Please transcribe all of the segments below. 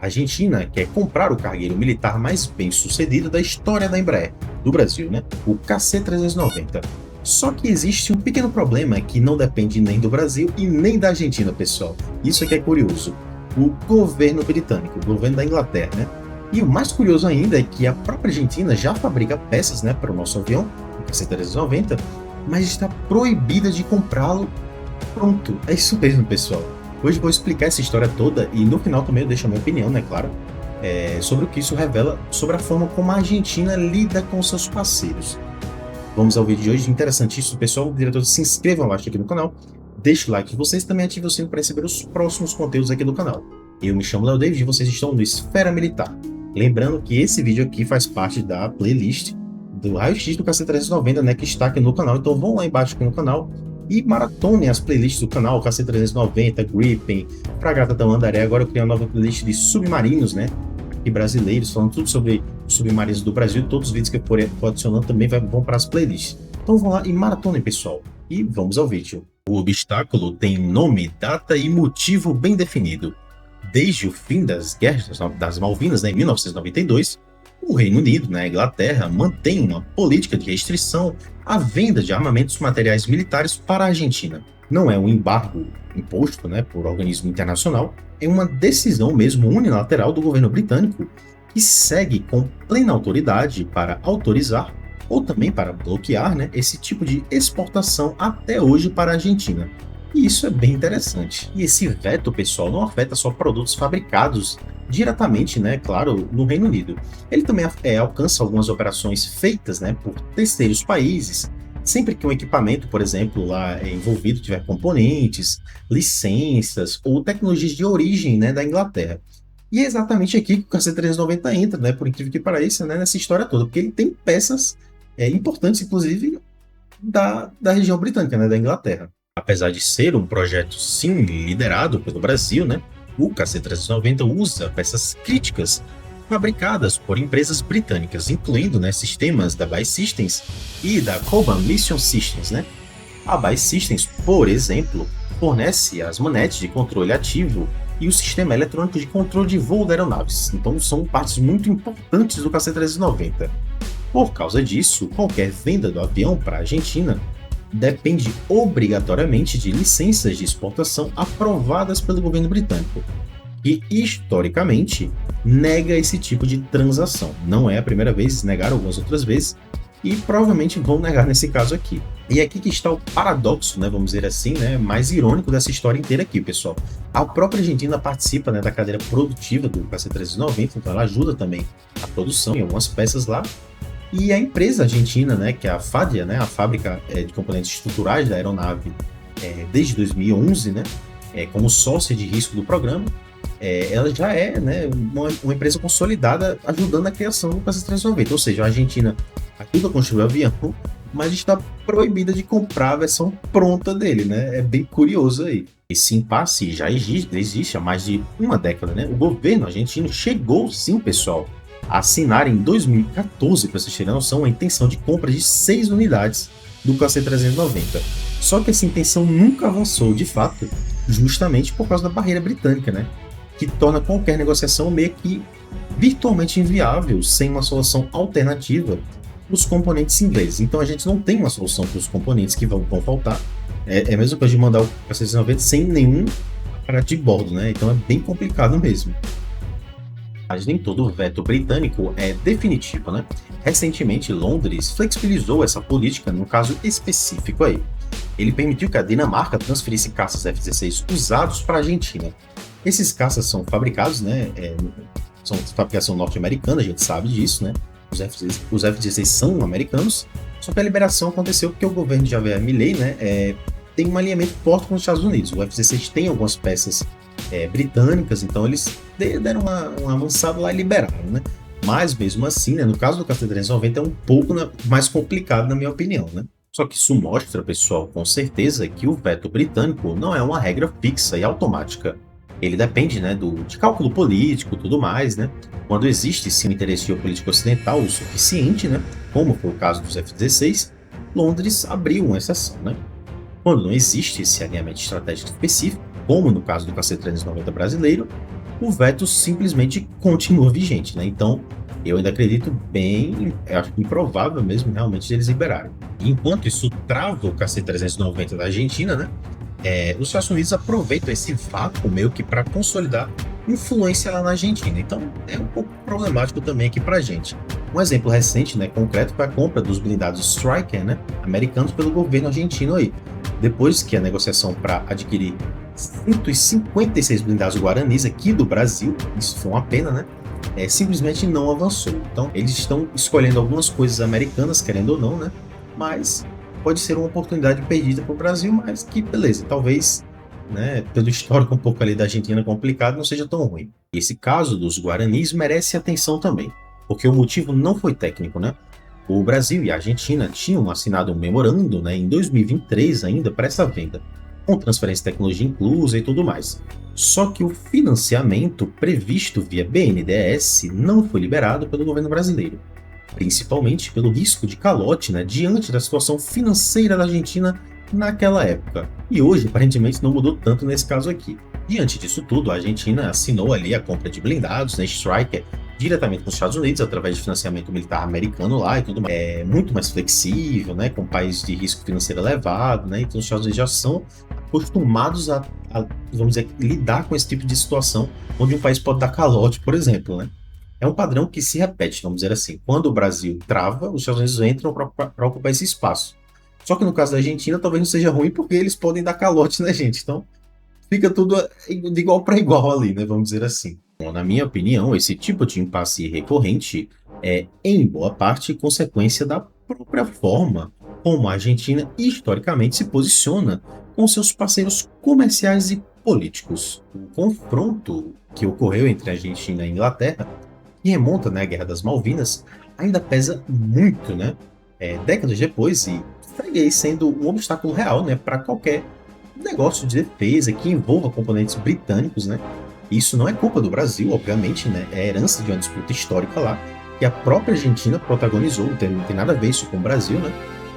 Argentina quer comprar o cargueiro militar mais bem sucedido da história da Embraer, do Brasil, né? O KC-390. Só que existe um pequeno problema que não depende nem do Brasil e nem da Argentina, pessoal. Isso aqui é curioso. O governo britânico, o governo da Inglaterra, né? E o mais curioso ainda é que a própria Argentina já fabrica peças, né, para o nosso avião, o KC-390, mas está proibida de comprá-lo pronto. É isso mesmo, pessoal. Hoje vou explicar essa história toda e no final também eu deixo a minha opinião, né, claro, sobre o que isso revela sobre a forma como a Argentina lida com seus parceiros. Vamos ao vídeo de hoje, interessantíssimo, pessoal. Diretor, se inscrevam abaixo aqui no canal, deixe o like de vocês, também ative o sino para receber os próximos conteúdos aqui do canal. Eu me chamo Léo David e vocês estão no Esfera Militar. Lembrando que esse vídeo aqui faz parte da playlist do raio-x do KC-390, né, que está aqui no canal, então vão lá embaixo aqui no canal e maratonem as playlists do canal, KC-390, Gripen, Fragata Tamandaré. Agora eu criei uma nova playlist de submarinos, né, aqui brasileiros, falando tudo sobre os submarinos do Brasil. Todos os vídeos que eu for adicionando também vão para as playlists. Então vão lá e maratonem, pessoal. E vamos ao vídeo. O obstáculo tem nome, data e motivo bem definido. Desde o fim das guerras das Malvinas, né, em 1992, o Reino Unido, né, a Inglaterra, mantém uma política de restrição à venda de armamentos materiais militares para a Argentina. Não é um embargo imposto, né, por organismo internacional, é uma decisão mesmo unilateral do governo britânico que segue com plena autoridade para autorizar ou também para bloquear, né, esse tipo de exportação até hoje para a Argentina. E isso é bem interessante. E esse veto, pessoal, não afeta só produtos fabricados diretamente, né, claro, no Reino Unido. Ele também alcança algumas operações feitas, né, por terceiros países, sempre que um equipamento, por exemplo, lá envolvido tiver componentes, licenças ou tecnologias de origem, né, da Inglaterra. E é exatamente aqui que o KC-390 entra, né, por incrível que pareça, né, nessa história toda, porque ele tem peças importantes, inclusive, da região britânica, né, da Inglaterra. Apesar de ser um projeto, sim, liderado pelo Brasil, né, o KC-390 usa peças críticas fabricadas por empresas britânicas, incluindo, né, sistemas da BAE Systems e da Coban Mission Systems, né. A BAE Systems, por exemplo, fornece as manetes de controle ativo e o sistema eletrônico de controle de voo da aeronaves. Então são partes muito importantes do KC-390. Por causa disso, qualquer venda do avião para a Argentina depende obrigatoriamente de licenças de exportação aprovadas pelo governo britânico, que historicamente nega esse tipo de transação. Não é a primeira vez, negaram algumas outras vezes e provavelmente vão negar nesse caso aqui. E aqui que está o paradoxo, né, vamos dizer assim, né, mais irônico dessa história inteira aqui, pessoal. A própria Argentina participa, né, da cadeia produtiva do KC-390, então ela ajuda também a produção em algumas peças lá. E a empresa argentina, né, que é a FADIA, né, a Fábrica de Componentes Estruturais da Aeronave, desde 2011, né, como sócia de risco do programa, ela já é, né, uma empresa consolidada ajudando a criação do KC-390. Ou seja, a Argentina ajuda a construir o avião, mas está proibida de comprar a versão pronta dele, né? É bem curioso aí. Esse impasse já existe há mais de uma década, né? O governo argentino chegou, sim, pessoal, a assinar em 2014, para vocês terem noção, a intenção de compra de 6 unidades do KC-390. Só que essa intenção nunca avançou, de fato, justamente por causa da barreira britânica, né? Que torna qualquer negociação meio que virtualmente inviável sem uma solução alternativa para os componentes ingleses. Então a gente não tem uma solução para os componentes que vão faltar. É a mesma coisa de mandar o KC-390 sem nenhum aparato de bordo, né? Então é bem complicado mesmo. Mas nem todo o veto britânico é definitivo, né? Recentemente, Londres flexibilizou essa política num caso específico aí. Ele permitiu que a Dinamarca transferisse caças F-16 usados para a Argentina. Esses caças são fabricados, né? São de fabricação norte-americana, a gente sabe disso, né? Os F-16 são americanos, só que a liberação aconteceu porque o governo de Javier Milei, né, tem um alinhamento forte com os Estados Unidos. O F-16 tem algumas peças britânicas, então eles deram uma avançada lá e liberaram, né? Mas mesmo assim, né, no caso do KC-390 é um pouco mais complicado, na minha opinião, né? Só que isso mostra, pessoal, com certeza que o veto britânico não é uma regra fixa e automática. Ele depende, né, de cálculo político e tudo mais, né? Quando existe sim um interesse geopolítico ocidental o suficiente, né, como foi o caso dos F-16, Londres abriu uma exceção, né? Quando não existe esse alinhamento estratégico específico, como no caso do KC-390 brasileiro, o veto simplesmente continua vigente, né? Então, eu ainda acredito bem, eu acho improvável mesmo realmente eles liberarem. Enquanto isso trava o KC-390 da Argentina, né? Os Estados Unidos aproveitam esse vácuo meio que para consolidar influência lá na Argentina. Então, é um pouco problemático também aqui para a gente. Um exemplo recente, né, concreto, foi a compra dos blindados Stryker, né, americanos pelo governo argentino aí. Depois que a negociação para adquirir 156 blindados Guaranis aqui do Brasil, isso foi uma pena, né? Simplesmente não avançou. Então, eles estão escolhendo algumas coisas americanas, querendo ou não, né? Mas pode ser uma oportunidade perdida para o Brasil, mas que beleza, talvez, né, pelo histórico um pouco ali da Argentina complicado, não seja tão ruim. Esse caso dos Guaranis merece atenção também, porque o motivo não foi técnico, né? O Brasil e a Argentina tinham assinado um memorando, né, em 2023 ainda para essa venda, com transferência de tecnologia inclusa e tudo mais. Só que o financiamento previsto via BNDES não foi liberado pelo governo brasileiro, principalmente pelo risco de calote, né, diante da situação financeira da Argentina naquela época. E hoje, aparentemente, não mudou tanto nesse caso aqui. Diante disso tudo, a Argentina assinou ali a compra de blindados, né, Stryker, diretamente com os Estados Unidos, através de financiamento militar americano lá e tudo mais. É muito mais flexível, né, com países de risco financeiro elevado, né, então os Estados Unidos já são acostumados vamos dizer, lidar com esse tipo de situação, onde um país pode dar calote, por exemplo, né. É um padrão que se repete, vamos dizer assim. Quando o Brasil trava, os Estados Unidos entram para ocupar esse espaço. Só que no caso da Argentina, talvez não seja ruim, porque eles podem dar calote na gente. Então, fica tudo de igual para igual ali, né? Vamos dizer assim. Bom, na minha opinião, esse tipo de impasse recorrente é, em boa parte, consequência da própria forma como a Argentina historicamente se posiciona com seus parceiros comerciais e políticos. O confronto que ocorreu entre a Argentina e a Inglaterra, que remonta, né, à Guerra das Malvinas, ainda pesa muito, né? Décadas depois, e segue aí sendo um obstáculo real, né, para qualquer negócio de defesa que envolva componentes britânicos, né? Isso não é culpa do Brasil, obviamente, né? É herança de uma disputa histórica lá, que a própria Argentina protagonizou, não tem nada a ver isso com o Brasil, né?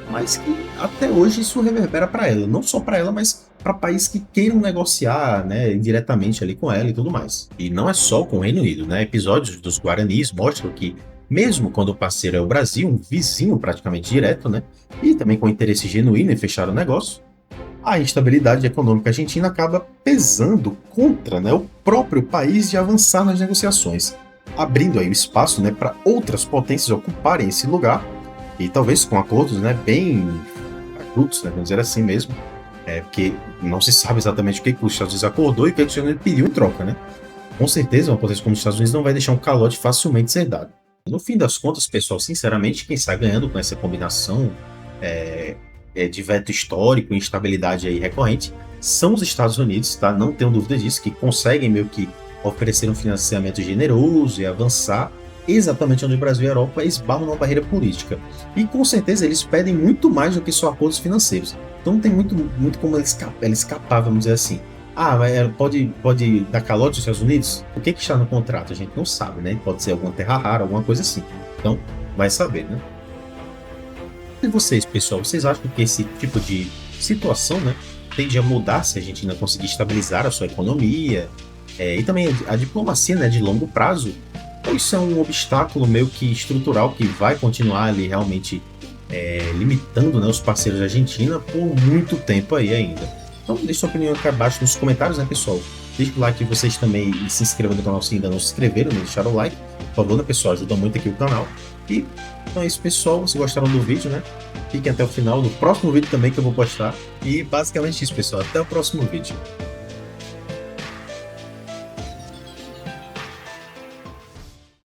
Mas que até hoje isso reverbera para ela, não só para ela, mas para países que queiram negociar, né, diretamente ali com ela e tudo mais. E não é só com o Reino Unido, né? Episódios dos Guaranis mostram que, mesmo quando o parceiro é o Brasil, um vizinho praticamente direto, né, e também com interesse genuíno em fechar o negócio, a instabilidade econômica argentina acaba pesando contra, né, o próprio país de avançar nas negociações, abrindo aí o espaço, né, para outras potências ocuparem esse lugar, e talvez com acordos, né, bem agudos, né, vamos dizer assim mesmo, porque não se sabe exatamente o que os Estados Unidos acordou e o que os Estados Unidos pediu em troca, né? Com certeza, uma potência como os Estados Unidos não vai deixar um calote facilmente ser dado. No fim das contas, pessoal, sinceramente, quem sai ganhando com essa combinação de veto histórico e instabilidade aí recorrente são os Estados Unidos, tá? Não tenho dúvida disso, que conseguem meio que oferecer um financiamento generoso e avançar exatamente onde o Brasil e a Europa esbarram numa barreira política. E com certeza eles pedem muito mais do que só acordos financeiros. Então não tem muito como ele escapar, vamos dizer assim. Pode dar calote aos Estados Unidos? O que está no contrato? A gente não sabe, né? Pode ser alguma terra rara, alguma coisa assim. Então, vai saber, né? E vocês, pessoal, vocês acham que esse tipo de situação, né, tende a mudar se a Argentina conseguir estabilizar a sua economia e também a diplomacia, né, de longo prazo? Ou isso é um obstáculo meio que estrutural que vai continuar ali realmente limitando, né, os parceiros da Argentina por muito tempo aí ainda? Então deixe sua opinião aqui abaixo nos comentários, né, pessoal? Deixe o like vocês também e se inscrevam no canal se ainda não se inscreveram, né, deixaram o like. Por favor, né, pessoal? Ajuda muito aqui o canal. E então é isso, pessoal. Se gostaram do vídeo, né? Fiquem até o final do próximo vídeo também que eu vou postar. E basicamente isso, pessoal. Até o próximo vídeo.